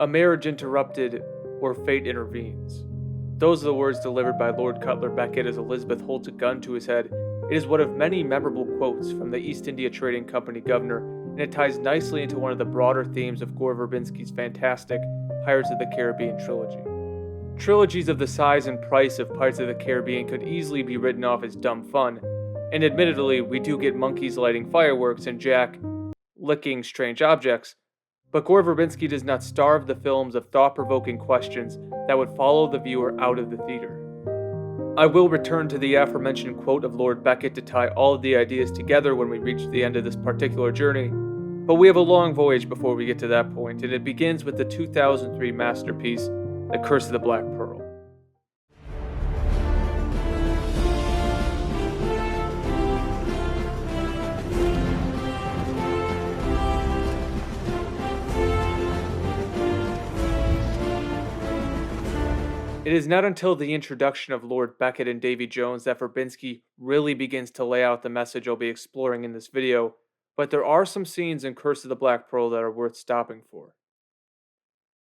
A marriage interrupted, or fate intervenes. Those are the words delivered by Lord Cutler Beckett as Elizabeth holds a gun to his head. It is one of many memorable quotes from the East India Trading Company governor, and it ties nicely into one of the broader themes of Gore Verbinski's fantastic Pirates of the Caribbean trilogy. Trilogies of the size and price of Pirates of the Caribbean could easily be written off as dumb fun, and admittedly, we do get monkeys lighting fireworks and Jack licking strange objects, but Gore Verbinski does not starve the films of thought-provoking questions that would follow the viewer out of the theater. I will return to the aforementioned quote of Lord Beckett to tie all of the ideas together when we reach the end of this particular journey, but we have a long voyage before we get to that point, and it begins with the 2003 masterpiece, The Curse of the Black Pearl. It is not until the introduction of Lord Beckett and Davy Jones that Verbinski really begins to lay out the message I'll be exploring in this video, but there are some scenes in Curse of the Black Pearl that are worth stopping for.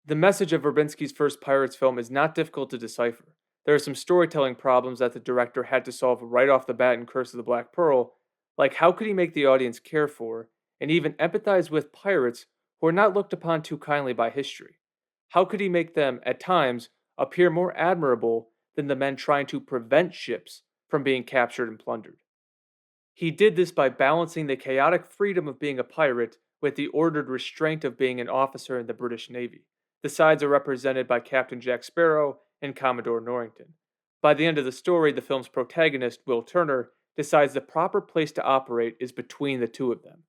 The message of Verbinski's first Pirates film is not difficult to decipher. There are some storytelling problems that the director had to solve right off the bat in Curse of the Black Pearl, like how could he make the audience care for, and even empathize with pirates who are not looked upon too kindly by history? How could he make them, at times, appear more admirable than the men trying to prevent ships from being captured and plundered? He did this by balancing the chaotic freedom of being a pirate with the ordered restraint of being an officer in the British Navy. The sides are represented by Captain Jack Sparrow and Commodore Norrington. By the end of the story, the film's protagonist, Will Turner, decides the proper place to operate is between the two of them.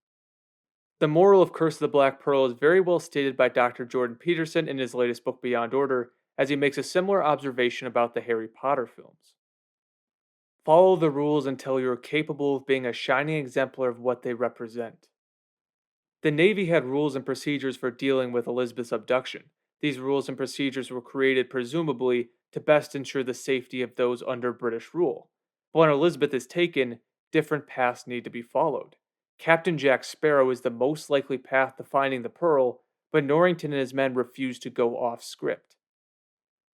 The moral of Curse of the Black Pearl is very well stated by Dr. Jordan Peterson in his latest book Beyond Order, as he makes a similar observation about the Harry Potter films. Follow the rules until you are capable of being a shining exemplar of what they represent. The Navy had rules and procedures for dealing with Elizabeth's abduction. These rules and procedures were created presumably to best ensure the safety of those under British rule. But when Elizabeth is taken, different paths need to be followed. Captain Jack Sparrow is the most likely path to finding the pearl, but Norrington and his men refuse to go off script.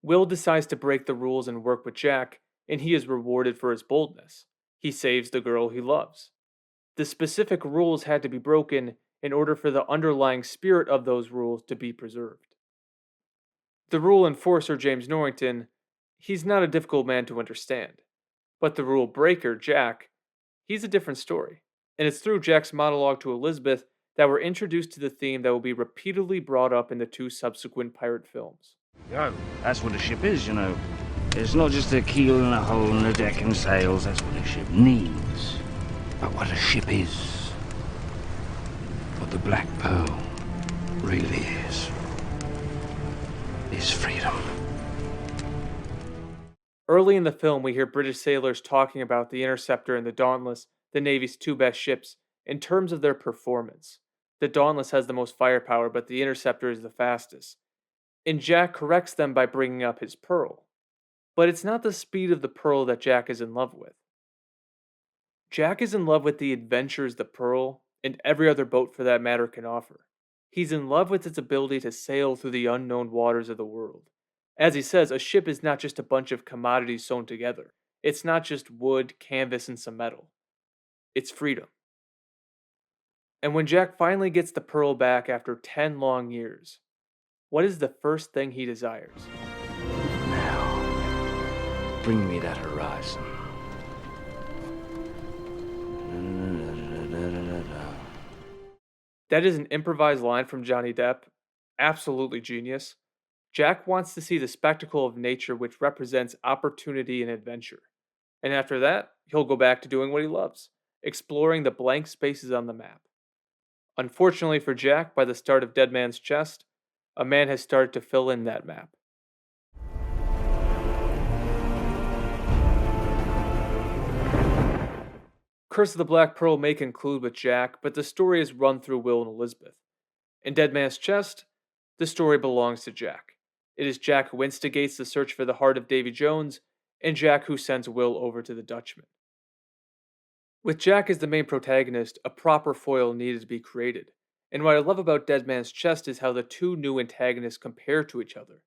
Will decides to break the rules and work with Jack, and he is rewarded for his boldness. He saves the girl he loves. The specific rules had to be broken in order for the underlying spirit of those rules to be preserved. The rule enforcer, James Norrington, he's not a difficult man to understand. But the rule breaker, Jack, he's a different story. And it's through Jack's monologue to Elizabeth that we're introduced to the theme that will be repeatedly brought up in the two subsequent pirate films. Yo, that's what a ship is, you know. It's not just a keel and a hull and a deck and sails. That's what a ship needs. But what a ship is, what the Black Pearl really is freedom. Early in the film, we hear British sailors talking about the Interceptor and the Dauntless, the Navy's two best ships, in terms of their performance. The Dauntless has the most firepower, but the Interceptor is the fastest. And Jack corrects them by bringing up his pearl. But it's not the speed of the pearl that Jack is in love with. Jack is in love with the adventures the pearl, and every other boat for that matter, can offer. He's in love with its ability to sail through the unknown waters of the world. As he says, a ship is not just a bunch of commodities sewn together. It's not just wood, canvas, and some metal. It's freedom. And when Jack finally gets the pearl back after 10 long years, what is the first thing he desires? Now, bring me that horizon. That is an improvised line from Johnny Depp. Absolutely genius. Jack wants to see the spectacle of nature which represents opportunity and adventure. And after that, he'll go back to doing what he loves, exploring the blank spaces on the map. Unfortunately for Jack, by the start of Dead Man's Chest, a man has started to fill in that map. Curse of the Black Pearl may conclude with Jack, but the story is run through Will and Elizabeth. In Dead Man's Chest, the story belongs to Jack. It is Jack who instigates the search for the heart of Davy Jones, and Jack who sends Will over to the Dutchman. With Jack as the main protagonist, a proper foil needed to be created, And what I love about Dead Man's Chest is how the two new antagonists compare to each other.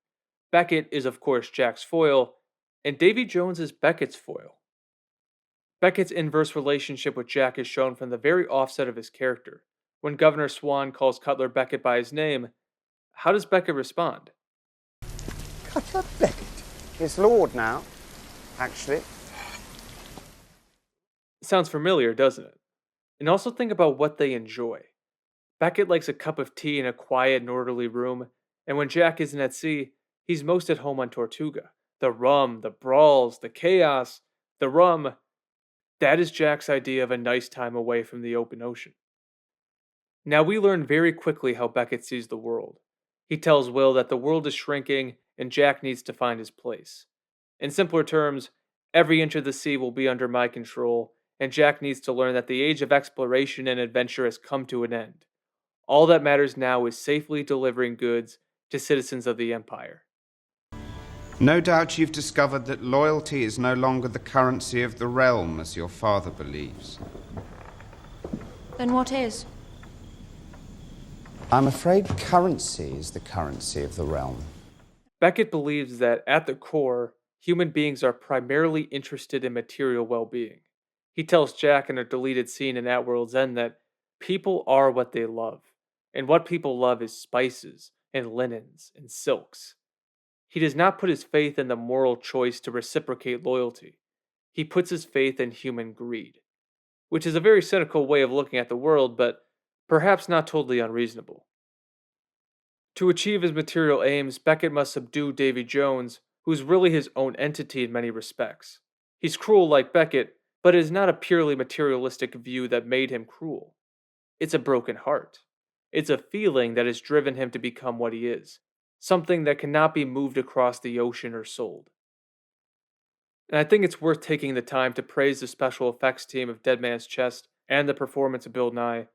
Beckett is, of course, Jack's foil, and Davy Jones is Beckett's foil. Beckett's inverse relationship with Jack is shown from the very offset of his character. When Governor Swan calls Cutler Beckett by his name, how does Beckett respond? Cutler Beckett. He's Lord now, actually. Sounds familiar, doesn't it? And also think about what they enjoy. Beckett likes a cup of tea in a quiet and orderly room, and when Jack isn't at sea, he's most at home on Tortuga. The rum, the brawls, the chaos, the rum, that is Jack's idea of a nice time away from the open ocean. Now we learn very quickly how Beckett sees the world. He tells Will that the world is shrinking and Jack needs to find his place. In simpler terms, every inch of the sea will be under my control, and Jack needs to learn that the age of exploration and adventure has come to an end. All that matters now is safely delivering goods to citizens of the Empire. No doubt you've discovered that loyalty is no longer the currency of the realm, as your father believes. Then what is? I'm afraid currency is the currency of the realm. Beckett believes that, at the core, human beings are primarily interested in material well being. He tells Jack in a deleted scene in At World's End that people are what they love, and what people love is spices, and linens, and silks. He does not put his faith in the moral choice to reciprocate loyalty. He puts his faith in human greed, which is a very cynical way of looking at the world, but perhaps not totally unreasonable. To achieve his material aims, Beckett must subdue Davy Jones, who's really his own entity in many respects. He's cruel like Beckett, but it is not a purely materialistic view that made him cruel. It's a broken heart. It's a feeling that has driven him to become what he is, something that cannot be moved across the ocean or sold. And I think it's worth taking the time to praise the special effects team of Dead Man's Chest and the performance of Bill Nye.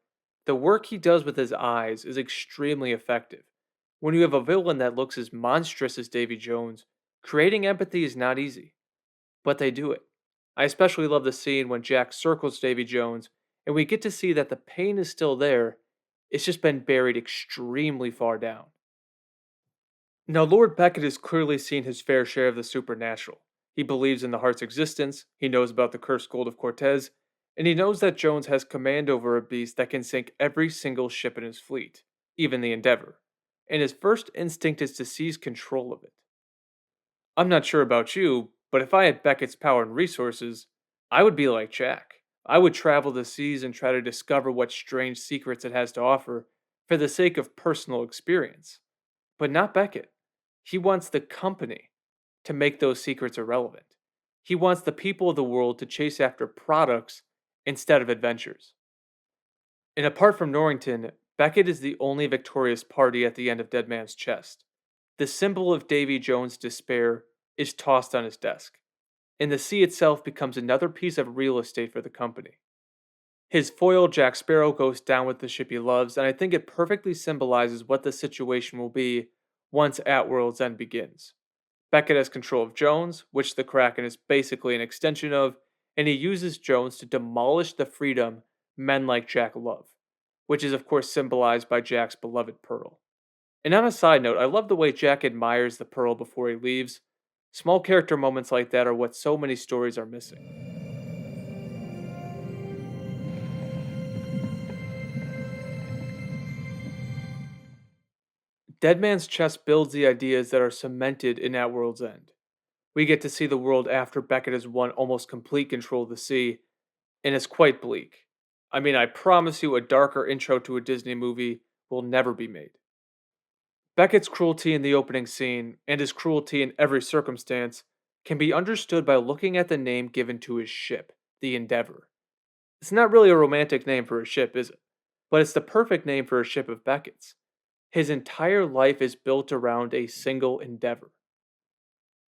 The work he does with his eyes is extremely effective. When you have a villain that looks as monstrous as Davy Jones, creating empathy is not easy. But they do it. I especially love the scene when Jack circles Davy Jones, and we get to see that the pain is still there, it's just been buried extremely far down. Now, Lord Beckett has clearly seen his fair share of the supernatural. He believes in the heart's existence, he knows about the cursed gold of Cortez, and he knows that Jones has command over a beast that can sink every single ship in his fleet, even the Endeavor, and his first instinct is to seize control of it. I'm not sure about you, but if I had Beckett's power and resources, I would be like Jack. I would travel the seas and try to discover what strange secrets it has to offer for the sake of personal experience. But not Beckett. He wants the company to make those secrets irrelevant. He wants the people of the world to chase after products instead of adventures. And apart from Norrington, Beckett is the only victorious party at the end of Dead Man's Chest. The symbol of Davy Jones' despair is tossed on his desk, and the sea itself becomes another piece of real estate for the company. His foil, Jack Sparrow, goes down with the ship he loves, and I think it perfectly symbolizes what the situation will be once At World's End begins. Beckett has control of Jones, which the Kraken is basically an extension of, and he uses Jones to demolish the freedom men like Jack love, which is of course symbolized by Jack's beloved pearl. And on a side note, I love the way Jack admires the pearl before he leaves. Small character moments like that are what so many stories are missing. Dead Man's Chest builds the ideas that are cemented in At World's End. We get to see the world after Beckett has won almost complete control of the sea, and it's quite bleak. I mean, I promise you a darker intro to a Disney movie will never be made. Beckett's cruelty in the opening scene, and his cruelty in every circumstance, can be understood by looking at the name given to his ship, the Endeavor. It's not really a romantic name for a ship, is it? But it's the perfect name for a ship of Beckett's. His entire life is built around a single endeavor.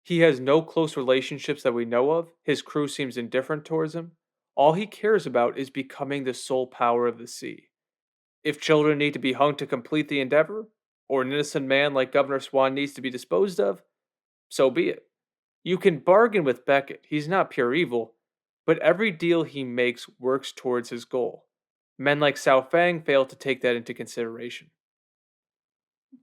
He has no close relationships that we know of, his crew seems indifferent towards him. All he cares about is becoming the sole power of the sea. If children need to be hung to complete the endeavor, or an innocent man like Governor Swan needs to be disposed of, so be it. You can bargain with Beckett, he's not pure evil, but every deal he makes works towards his goal. Men like Cao Fang failed to take that into consideration.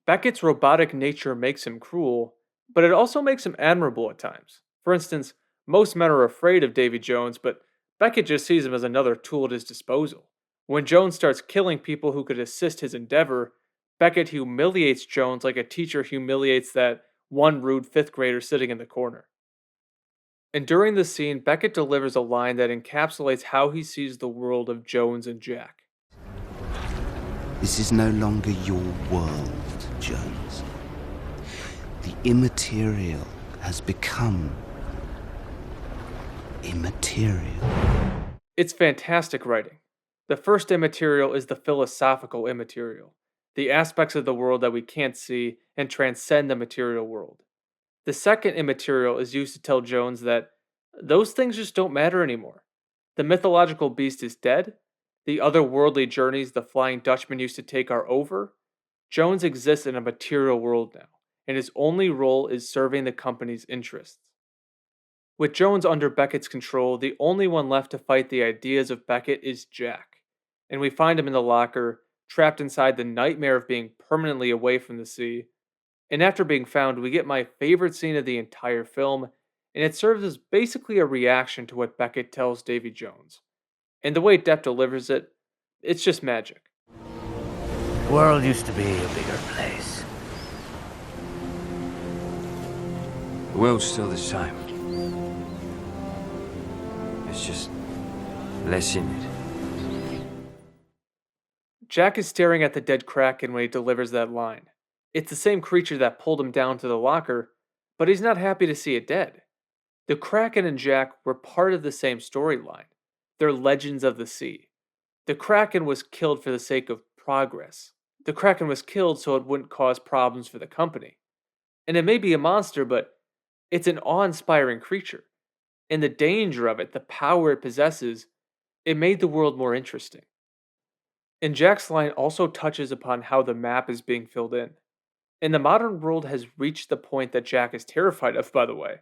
Beckett's robotic nature makes him cruel, but it also makes him admirable at times. For instance, most men are afraid of Davy Jones, but Beckett just sees him as another tool at his disposal. When Jones starts killing people who could assist his endeavor, Beckett humiliates Jones like a teacher humiliates that one rude fifth grader sitting in the corner. And during the scene, Beckett delivers a line that encapsulates how he sees the world of Jones and Jack. This is no longer your world, Jones. The immaterial has become immaterial. It's fantastic writing. The first immaterial is the philosophical immaterial, the aspects of the world that we can't see and transcend the material world. The second immaterial is used to tell Jones that those things just don't matter anymore. The mythological beast is dead, the otherworldly journeys the Flying Dutchman used to take are over. Jones exists in a material world now, and his only role is serving the company's interests. With Jones under Beckett's control, the only one left to fight the ideas of Beckett is Jack, and we find him in the locker, trapped inside the nightmare of being permanently away from the sea. And after being found, we get my favorite scene of the entire film, and it serves as basically a reaction to what Beckett tells Davy Jones. And the way Depp delivers it, it's just magic. The world used to be a bigger place. The world's still the same. It's just less in it. Jack is staring at the dead Kraken when he delivers that line. It's the same creature that pulled him down to the locker, but he's not happy to see it dead. The Kraken and Jack were part of the same storyline. They're legends of the sea. The Kraken was killed for the sake of progress. The Kraken was killed so it wouldn't cause problems for the company. And it may be a monster, but it's an awe-inspiring creature. And the danger of it, the power it possesses, it made the world more interesting. And Jack's line also touches upon how the map is being filled in. And the modern world has reached the point that Jack is terrified of, by the way.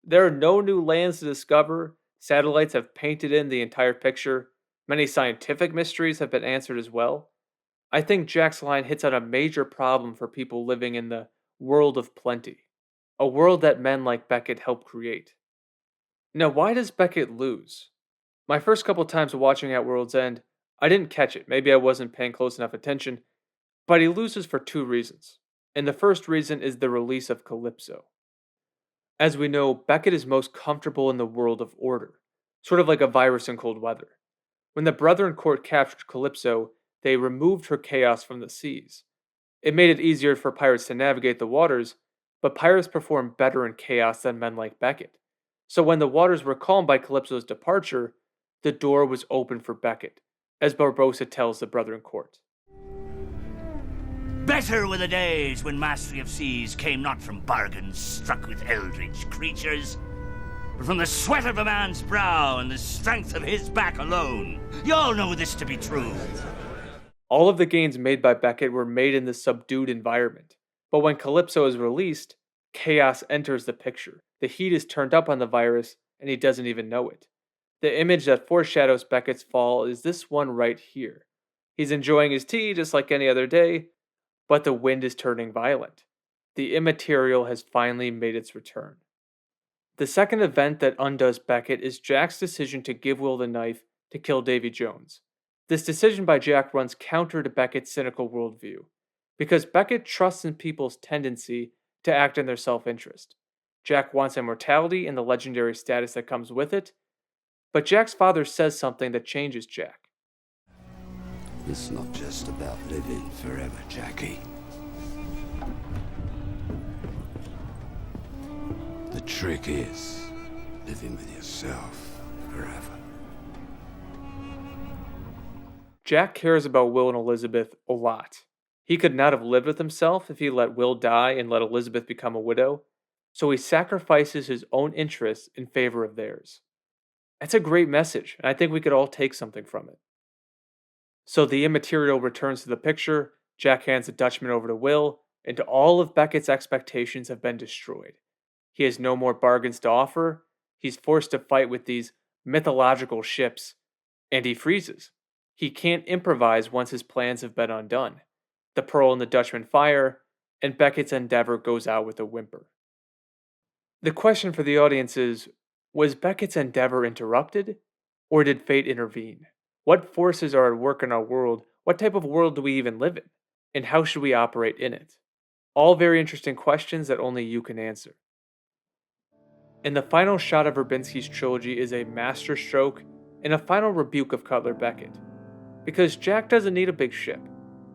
There are no new lands to discover, satellites have painted in the entire picture, many scientific mysteries have been answered as well. I think Jack's line hits on a major problem for people living in the world of plenty, a world that men like Beckett helped create. Now, why does Beckett lose? My first couple times watching At World's End, I didn't catch it, maybe I wasn't paying close enough attention, but he loses for two reasons. And the first reason is the release of Calypso. As we know, Beckett is most comfortable in the world of order, sort of like a virus in cold weather. When the Brethren Court captured Calypso, they removed her chaos from the seas. It made it easier for pirates to navigate the waters, but pirates perform better in chaos than men like Beckett. So when the waters were calmed by Calypso's departure, the door was open for Beckett, as Barbossa tells the Brethren Court. Better were the days when mastery of seas came not from bargains struck with eldritch creatures, but from the sweat of a man's brow and the strength of his back alone. You all know this to be true. All of the gains made by Beckett were made in this subdued environment, but when Calypso is released, chaos enters the picture. The heat is turned up on the virus, and he doesn't even know it. The image that foreshadows Beckett's fall is this one right here. He's enjoying his tea just like any other day, but the wind is turning violent. The immaterial has finally made its return. The second event that undoes Beckett is Jack's decision to give Will the knife to kill Davy Jones. This decision by Jack runs counter to Beckett's cynical worldview, because Beckett trusts in people's tendency to act in their self-interest. Jack wants immortality and the legendary status that comes with it, but Jack's father says something that changes Jack. It's not just about living forever, Jackie. The trick is living with yourself forever. Jack cares about Will and Elizabeth a lot. He could not have lived with himself if he let Will die and let Elizabeth become a widow, so he sacrifices his own interests in favor of theirs. That's a great message, and I think we could all take something from it. So the immaterial returns to the picture, Jack hands the Dutchman over to Will, and all of Beckett's expectations have been destroyed. He has no more bargains to offer, he's forced to fight with these mythological ships, and he freezes. He can't improvise once his plans have been undone. The Pearl and the Dutchman fire, and Beckett's endeavor goes out with a whimper. The question for the audience is, was Beckett's endeavor interrupted, or did fate intervene? What forces are at work in our world? What type of world do we even live in? And how should we operate in it? All very interesting questions that only you can answer. And the final shot of Verbinski's trilogy is a masterstroke and a final rebuke of Cutler Beckett. Because Jack doesn't need a big ship.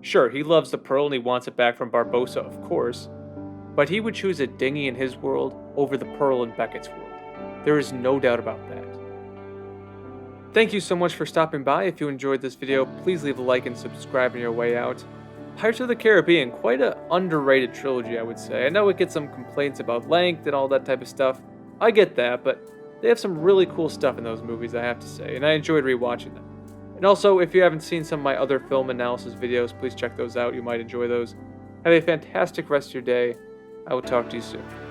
Sure, he loves the Pearl and he wants it back from Barbossa, of course, but he would choose a dinghy in his world over the Pearl in Beckett's world. There is no doubt about that. Thank you so much for stopping by. If you enjoyed this video, please leave a like and subscribe on your way out. Pirates of the Caribbean, quite an underrated trilogy, I would say. I know it gets some complaints about length and all that type of stuff. I get that, but they have some really cool stuff in those movies, I have to say, and I enjoyed rewatching them. And also, if you haven't seen some of my other film analysis videos, please check those out. You might enjoy those. Have a fantastic rest of your day. I will talk to you soon.